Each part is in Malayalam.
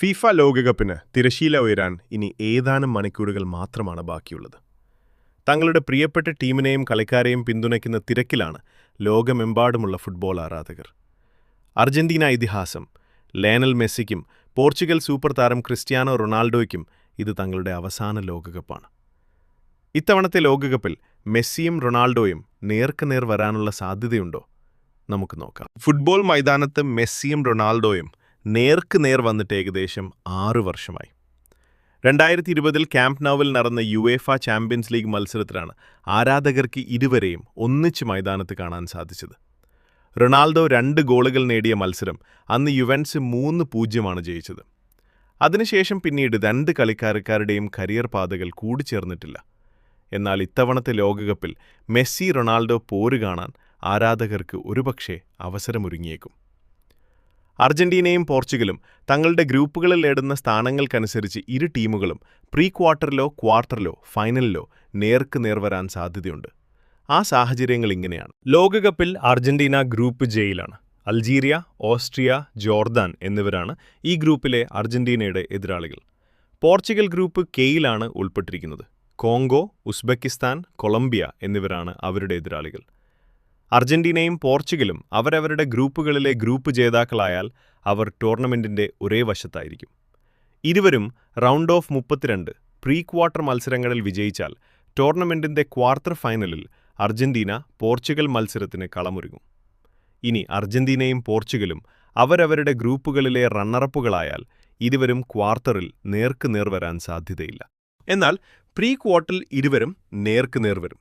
ഫിഫ ലോകകപ്പിന് തിരശ്ശീല ഉയരാൻ ഇനി ഏതാനും മണിക്കൂറുകൾ മാത്രമാണ് ബാക്കിയുള്ളത്. തങ്ങളുടെ പ്രിയപ്പെട്ട ടീമിനെയും കളിക്കാരെയും പിന്തുണയ്ക്കുന്ന തിരക്കിലാണ് ലോകമെമ്പാടുമുള്ള ഫുട്ബോൾ ആരാധകർ. അർജന്റീന ഇതിഹാസം ലയണൽ മെസ്സിക്കും പോർച്ചുഗൽ സൂപ്പർ താരം ക്രിസ്ത്യാനോ റൊണാൾഡോയ്ക്കും ഇത് തങ്ങളുടെ അവസാന ലോകകപ്പാണ്. ഇത്തവണത്തെ ലോകകപ്പിൽ മെസ്സിയും റൊണാൾഡോയും നേർക്കുനേർ വരാനുള്ള സാധ്യതയുണ്ടോ? നമുക്ക് നോക്കാം. ഫുട്ബോൾ മൈതാനത്ത് മെസ്സിയും റൊണാൾഡോയും നേർക്കുനേർ വന്നിട്ട് ഏകദേശം 6 വർഷമായി. 2020 ക്യാമ്പ് നൗവിൽ നടന്ന യുവേഫ ചാമ്പ്യൻസ് ലീഗ് മത്സരത്തിലാണ് ആരാധകർക്ക് ഇരുവരെയും ഒന്നിച്ച് മൈതാനത്ത് കാണാൻ സാധിച്ചത്. റൊണാൾഡോ 2 ഗോളുകൾ നേടിയ മത്സരം അന്ന് യുവൻസ് 3-0 ജയിച്ചത്. അതിനുശേഷം പിന്നീട് 2 കളിക്കാരുടെയും കരിയർ പാതകൾ കൂടിച്ചേർന്നിട്ടില്ല. എന്നാൽ ഇത്തവണത്തെ ലോകകപ്പിൽ മെസ്സി റൊണാൾഡോ പോര് കാണാൻ ആരാധകർക്ക് ഒരുപക്ഷെ അവസരമൊരുങ്ങിയേക്കും. അർജന്റീനയും പോർച്ചുഗലും തങ്ങളുടെ ഗ്രൂപ്പുകളിൽ നേടുന്ന സ്ഥാനങ്ങൾക്കനുസരിച്ച് ഇരു ടീമുകളും പ്രീ ക്വാർട്ടറിലോ ക്വാർട്ടറിലോ ഫൈനലിലോ നേർക്കുനേർ വരാൻ സാധ്യതയുണ്ട്. ആ സാഹചര്യങ്ങൾ ഇങ്ങനെയാണ്. ലോകകപ്പിൽ അർജന്റീന ഗ്രൂപ്പ് ജെയിലാണ്. അൾജീരിയ, ഓസ്ട്രിയ, ജോർദാൻ എന്നിവരാണ് ഈ ഗ്രൂപ്പിലെ അർജന്റീനയുടെ എതിരാളികൾ. പോർച്ചുഗൽ ഗ്രൂപ്പ് കെയിലാണ് ഉൾപ്പെട്ടിരിക്കുന്നത്. കോങ്കോ, ഉസ്ബെക്കിസ്ഥാൻ, കൊളംബിയ എന്നിവരാണ് അവരുടെ എതിരാളികൾ. അർജന്റീനയും പോർച്ചുഗലും അവരവരുടെ ഗ്രൂപ്പുകളിലെ ഗ്രൂപ്പ് ജേതാക്കളായാൽ അവർ ടൂർണമെന്റിന്റെ ഒരേ വശത്തായിരിക്കും. ഇരുവരും റൗണ്ട് ഓഫ് 32 പ്രീ ക്വാർട്ടർ മത്സരങ്ങളിൽ വിജയിച്ചാൽ ടൂർണമെന്റിന്റെ ക്വാർട്ടർ ഫൈനലിൽ അർജന്റീന പോർച്ചുഗൽ മത്സരത്തിന് കളമൊരുങ്ങും. ഇനി അർജന്റീനയും പോർച്ചുഗലും അവരവരുടെ ഗ്രൂപ്പുകളിലെ റണ്ണറപ്പുകളായാൽ ഇരുവരും ക്വാർട്ടറിൽ നേർക്കുനേർ വരാൻ സാധ്യതയില്ല. എന്നാൽ പ്രീ ക്വാർട്ടറിൽ ഇരുവരും നേർക്കുനേർ വരും.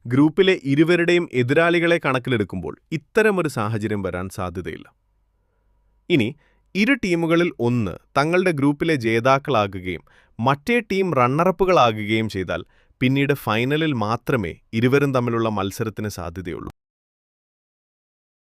ഗ്രൂപ്പിലെ ഇരുവരുടെയും എതിരാളികളെ കണക്കിലെടുക്കുമ്പോൾ ഇത്തരമൊരു സാഹചര്യം വരാൻ സാധ്യതയില്ല. ഇനി ഇരു ടീമുകളിൽ ഒന്ന് തങ്ങളുടെ ഗ്രൂപ്പിലെ ജേതാക്കളാകുകയും മറ്റേ ടീം റണ്ണറപ്പുകളാകുകയും ചെയ്താൽ പിന്നീട് ഫൈനലിൽ മാത്രമേ ഇരുവരും തമ്മിലുള്ള മത്സരത്തിന് സാധ്യതയുള്ളൂ.